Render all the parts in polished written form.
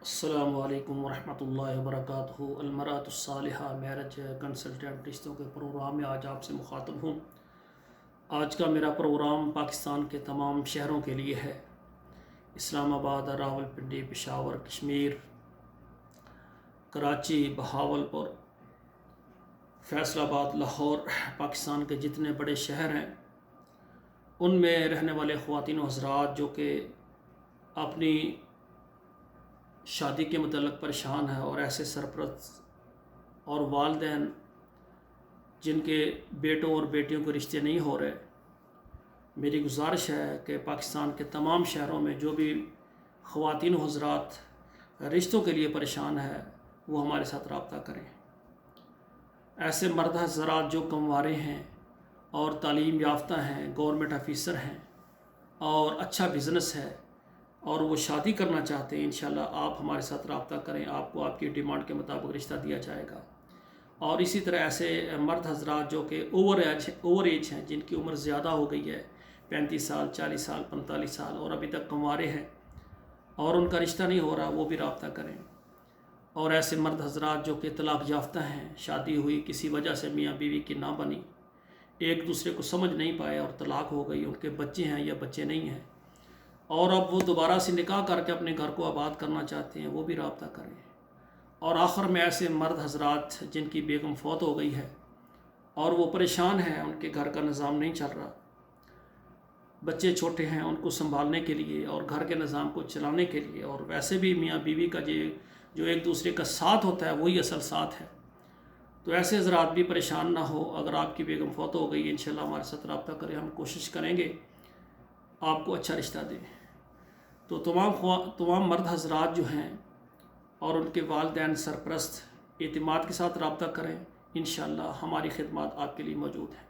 السلام علیکم ورحمۃ اللہ وبرکاتہ۔ المرأۃ الصالحہ میرج کنسلٹنٹ رشتوں کے پروگرام میں آج آپ سے مخاطب ہوں۔ آج کا میرا پروگرام پاکستان کے تمام شہروں کے لیے ہے۔ اسلام آباد، راولپنڈی، پشاور، کشمیر، کراچی، بہاولپور، فیصل آباد، لاہور، پاکستان کے جتنے بڑے شہر ہیں ان میں رہنے والے خواتین و حضرات جو کہ اپنی شادی کے متعلق پریشان ہیں اور ایسے سرپرست اور والدین جن کے بیٹوں اور بیٹیوں کے رشتے نہیں ہو رہے، میری گزارش ہے کہ پاکستان کے تمام شہروں میں جو بھی خواتین و حضرات رشتوں کے لیے پریشان ہے وہ ہمارے ساتھ رابطہ کریں۔ ایسے مرد حضرات جو کنوارے ہیں اور تعلیم یافتہ ہیں، گورنمنٹ آفیسر ہیں اور اچھا بزنس ہے اور وہ شادی کرنا چاہتے ہیں، انشاءاللہ آپ ہمارے ساتھ رابطہ کریں، آپ کو آپ کی ڈیمانڈ کے مطابق رشتہ دیا جائے گا۔ اور اسی طرح ایسے مرد حضرات جو کہ اوور ایج ہیں، جن کی عمر زیادہ ہو گئی ہے، 35 سال، 40 سال، 45 سال اور ابھی تک کنوارے ہیں اور ان کا رشتہ نہیں ہو رہا، وہ بھی رابطہ کریں۔ اور ایسے مرد حضرات جو کہ طلاق یافتہ ہیں، شادی ہوئی کسی وجہ سے میاں بیوی کی نہ بنی، ایک دوسرے کو سمجھ نہیں پائے اور طلاق ہو گئی، ان کے بچے ہیں یا بچے نہیں ہیں اور اب وہ دوبارہ سے نکاح کر کے اپنے گھر کو آباد کرنا چاہتے ہیں، وہ بھی رابطہ کریں۔ اور آخر میں ایسے مرد حضرات جن کی بیگم فوت ہو گئی ہے اور وہ پریشان ہیں، ان کے گھر کا نظام نہیں چل رہا، بچے چھوٹے ہیں، ان کو سنبھالنے کے لیے اور گھر کے نظام کو چلانے کے لیے، اور ویسے بھی میاں بیوی کا جو ایک دوسرے کا ساتھ ہوتا ہے وہی اصل ساتھ ہے، تو ایسے حضرات بھی پریشان نہ ہو۔ اگر آپ کی بیگم فوت ہو گئی، انشاءاللہ ہمارے ساتھ رابطہ کریں، ہم کوشش کریں گے آپ کو اچھا رشتہ دیں۔ تو تمام مرد حضرات جو ہیں اور ان کے والدین سرپرست اعتماد کے ساتھ رابطہ کریں، انشاءاللہ ہماری خدمات آپ کے لیے موجود ہیں۔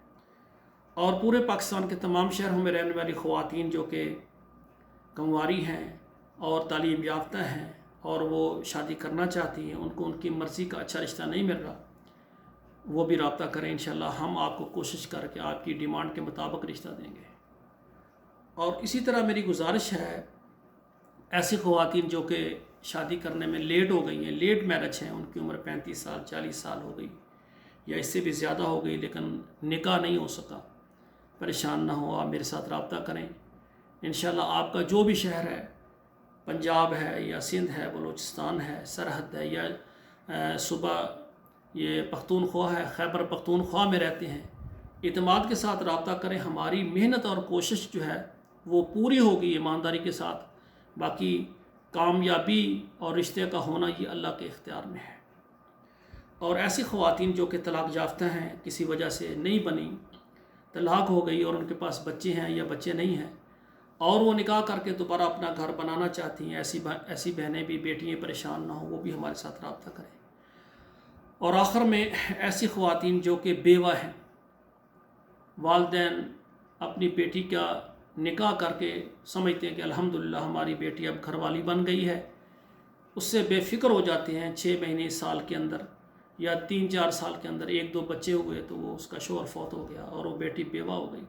اور پورے پاکستان کے تمام شہروں میں رہنے والی خواتین جو کہ کنواری ہیں اور تعلیم یافتہ ہیں اور وہ شادی کرنا چاہتی ہیں، ان کو ان کی مرضی کا اچھا رشتہ نہیں مل رہا، وہ بھی رابطہ کریں، انشاءاللہ ہم آپ کو کوشش کر کے آپ کی ڈیمانڈ کے مطابق رشتہ دیں گے۔ اور اسی طرح میری گزارش ہے، ایسی خواتین جو کہ شادی کرنے میں لیٹ ہو گئی ہیں، لیٹ میرج ہیں، ان کی عمر 35 سال، 40 سال ہو گئی یا اس سے بھی زیادہ ہو گئی لیکن نکاح نہیں ہو سکا، پریشان نہ ہو، آپ میرے ساتھ رابطہ کریں۔ انشاءاللہ آپ کا جو بھی شہر ہے، پنجاب ہے یا سندھ ہے، بلوچستان ہے، سرحد ہے یا صوبہ یہ پختونخوا ہے، خیبر پختونخوا میں رہتے ہیں، اعتماد کے ساتھ رابطہ کریں۔ ہماری محنت اور کوشش جو ہے وہ پوری ہوگی ایمانداری کے ساتھ، باقی کامیابی اور رشتے کا ہونا یہ اللہ کے اختیار میں ہے۔ اور ایسی خواتین جو کہ طلاق یافتہ ہیں، کسی وجہ سے نہیں بنی، طلاق ہو گئی اور ان کے پاس بچے ہیں یا بچے نہیں ہیں اور وہ نکاح کر کے دوبارہ اپنا گھر بنانا چاہتی ہیں، ایسی بہنیں بھی، بیٹیاں پریشان نہ ہوں، وہ بھی ہمارے ساتھ رابطہ کریں۔ اور آخر میں ایسی خواتین جو کہ بیوہ ہیں، والدین اپنی بیٹی کا نکاح کر کے سمجھتے ہیں کہ الحمدللہ ہماری بیٹی اب گھر والی بن گئی ہے، اس سے بے فکر ہو جاتے ہیں، 6 مہینے، سال کے اندر یا 3-4 سال کے اندر 1-2 بچے ہوئے تو وہ اس کا شوہر فوت ہو گیا اور وہ بیٹی بیوہ ہو گئی۔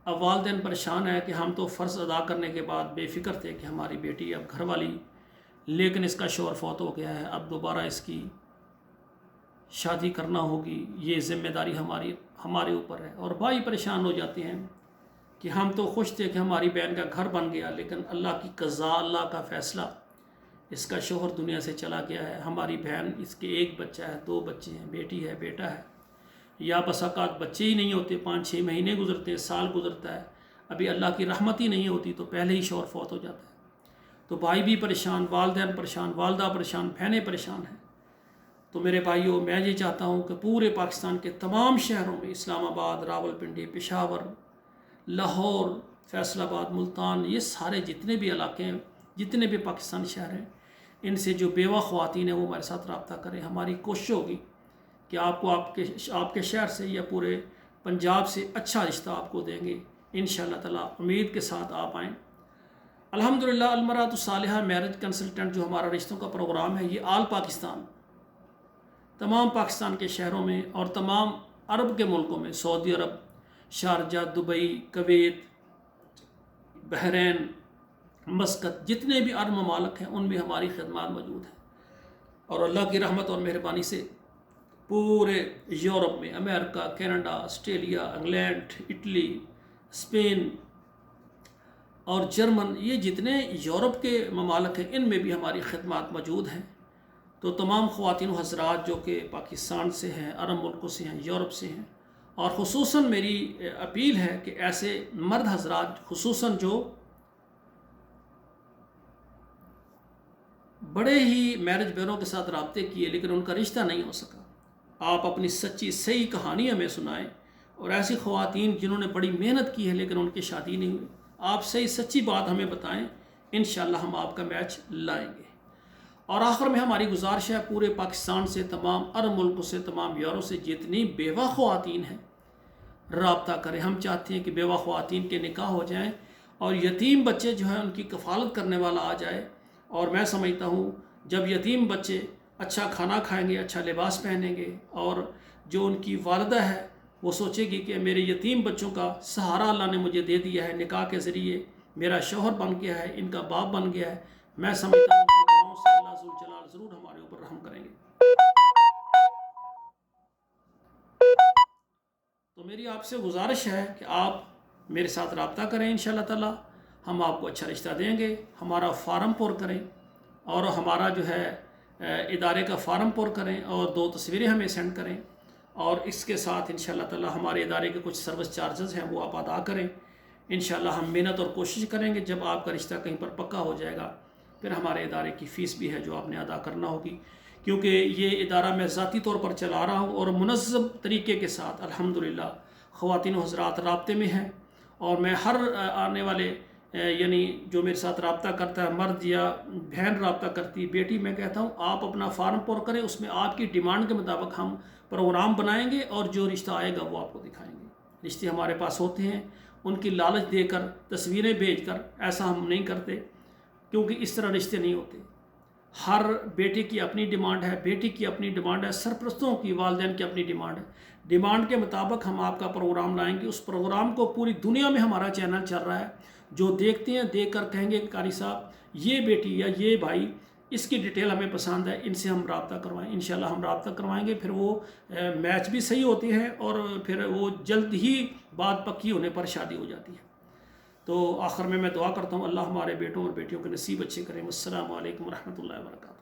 اب والدین پریشان ہے کہ ہم تو فرض ادا کرنے کے بعد بے فکر تھے کہ ہماری بیٹی اب گھر والی، لیکن اس کا شوہر فوت ہو گیا ہے، اب دوبارہ اس کی شادی کرنا ہوگی، یہ ذمہ داری ہمارے اوپر ہے۔ اور بھائی پریشان ہو جاتے ہیں کہ ہم تو خوش تھے کہ ہماری بہن کا گھر بن گیا، لیکن اللہ کی قضاء، اللہ کا فیصلہ، اس کا شوہر دنیا سے چلا گیا ہے، ہماری بہن، اس کے 1 بچہ ہے، 2 بچے ہیں، بیٹی ہے، بیٹا ہے، یا بس اوقات بچے ہی نہیں ہوتے، 5-6 مہینے گزرتے ہیں، سال گزرتا ہے، ابھی اللہ کی رحمت ہی نہیں ہوتی تو پہلے ہی شوہر فوت ہو جاتا ہے، تو بھائی بھی پریشان، والدین پریشان، والدہ پریشان، بہنیں پریشان ہیں۔ تو میرے بھائیوں، میں یہ چاہتا ہوں کہ پورے پاکستان کے تمام شہروں میں، اسلام آباد، راولپنڈی، پشاور، لاہور، فیصل آباد، ملتان، یہ سارے جتنے بھی علاقے ہیں، جتنے بھی پاکستانی شہر ہیں، ان سے جو بیوہ خواتین ہیں وہ ہمارے ساتھ رابطہ کریں۔ ہماری کوشش ہوگی کہ آپ کو آپ کے شہر سے یا پورے پنجاب سے اچھا رشتہ آپ کو دیں گے، انشاءاللہ تعالیٰ امید کے ساتھ آپ آئیں۔ الحمدللہ المرأۃ الصالحہ میرج کنسلٹنٹ جو ہمارا رشتوں کا پروگرام ہے، یہ آل پاکستان، تمام پاکستان کے شہروں میں اور تمام عرب کے ملکوں میں، Saudi Arab, Sharjah, Dubai, Kuwait, Bahrain, Muscat, جتنے بھی عرب ممالک ہیں ان میں ہماری خدمات موجود ہیں، اور اللہ کی رحمت اور مہربانی سے پورے یورپ میں، America, Canada, Australia, England, Italy, Spain اور جرمن، یہ جتنے یورپ کے ممالک ہیں ان میں بھی ہماری خدمات موجود ہیں۔ تو تمام خواتین و حضرات جو کہ پاکستان سے ہیں، عرب ملکوں سے ہیں، یورپ سے ہیں، اور خصوصاً میری اپیل ہے کہ ایسے مرد حضرات خصوصاً جو بڑے ہی میرج بیورو کے ساتھ رابطے کیے لیکن ان کا رشتہ نہیں ہو سکا، آپ اپنی سچی صحیح کہانی ہمیں سنائیں، اور ایسی خواتین جنہوں نے بڑی محنت کی ہے لیکن ان کی شادی نہیں ہوئی، آپ صحیح سچی بات ہمیں بتائیں، انشاءاللہ ہم آپ کا میچ لائیں گے۔ اور آخر میں ہماری گزارش ہے پورے پاکستان سے، تمام عرب ملکوں سے، تمام یورپ سے جتنی بیوہ خواتین ہیں رابطہ کریں۔ ہم چاہتے ہیں کہ بیوہ خواتین کے نکاح ہو جائیں اور یتیم بچے جو ہیں ان کی کفالت کرنے والا آ جائے، اور میں سمجھتا ہوں جب یتیم بچے اچھا کھانا کھائیں گے، اچھا لباس پہنیں گے، اور جو ان کی والدہ ہے وہ سوچے گی کہ میرے یتیم بچوں کا سہارا اللہ نے مجھے دے دیا ہے، نکاح کے ذریعے میرا شوہر بن گیا ہے، ان کا باپ بن گیا ہے، میں سمجھتا ہوں کہ دعاؤں سے اللہ ذوالجلال ضرور ہمارے اوپر رحم کریں گے۔ تو میری آپ سے گزارش ہے کہ آپ میرے ساتھ رابطہ کریں، انشاءاللہ تعالی ہم آپ کو اچھا رشتہ دیں گے۔ ہمارا فارم پر کریں، اور ہمارا جو ہے ادارے کا فارم پر کریں، اور 2 تصویریں ہمیں سینڈ کریں، اور اس کے ساتھ انشاءاللہ تعالی ہمارے ادارے کے کچھ سروس چارجز ہیں وہ آپ ادا کریں۔ انشاءاللہ ہم محنت اور کوشش کریں گے، جب آپ کا رشتہ کہیں پر پکا ہو جائے گا پھر ہمارے ادارے کی فیس بھی ہے جو آپ نے ادا کرنا ہوگی، کیونکہ یہ ادارہ میں ذاتی طور پر چلا رہا ہوں اور منظم طریقے کے ساتھ الحمدللہ خواتین و حضرات رابطے میں ہیں، اور میں ہر آنے والے یعنی جو میرے ساتھ رابطہ کرتا ہے، مرد یا بہن رابطہ کرتی، بیٹی، میں کہتا ہوں آپ اپنا فارم پر کریں، اس میں آپ کی ڈیمانڈ کے مطابق ہم پروگرام بنائیں گے، اور جو رشتہ آئے گا وہ آپ کو دکھائیں گے۔ رشتے ہمارے پاس ہوتے ہیں، ان کی لالچ دے کر، تصویریں بھیج کر ایسا ہم نہیں کرتے، کیونکہ اس طرح رشتے نہیں ہوتے۔ ہر بیٹے کی اپنی ڈیمانڈ ہے، بیٹی کی اپنی ڈیمانڈ ہے، سرپرستوں کی، والدین کی اپنی ڈیمانڈ ہے۔ ڈیمانڈ کے مطابق ہم آپ کا پروگرام لائیں گے۔ اس پروگرام کو پوری دنیا میں ہمارا چینل چل رہا ہے، جو دیکھتے ہیں دیکھ کر کہیں گے کہ قاری صاحب یہ بیٹی یا یہ بھائی، اس کی ڈیٹیل ہمیں پسند ہے، ان سے ہم رابطہ کروائیں۔ انشاءاللہ ہم رابطہ کروائیں گے، پھر وہ میچ بھی صحیح ہوتے ہیں، اور پھر وہ جلد ہی بات پکی ہونے پر شادی ہو جاتی ہے۔ تو آخر میں دعا کرتا ہوں اللہ ہمارے بیٹوں اور بیٹیوں کے نصیب اچھے کریں۔ السلام علیکم ورحمۃ اللہ وبرکاتہ۔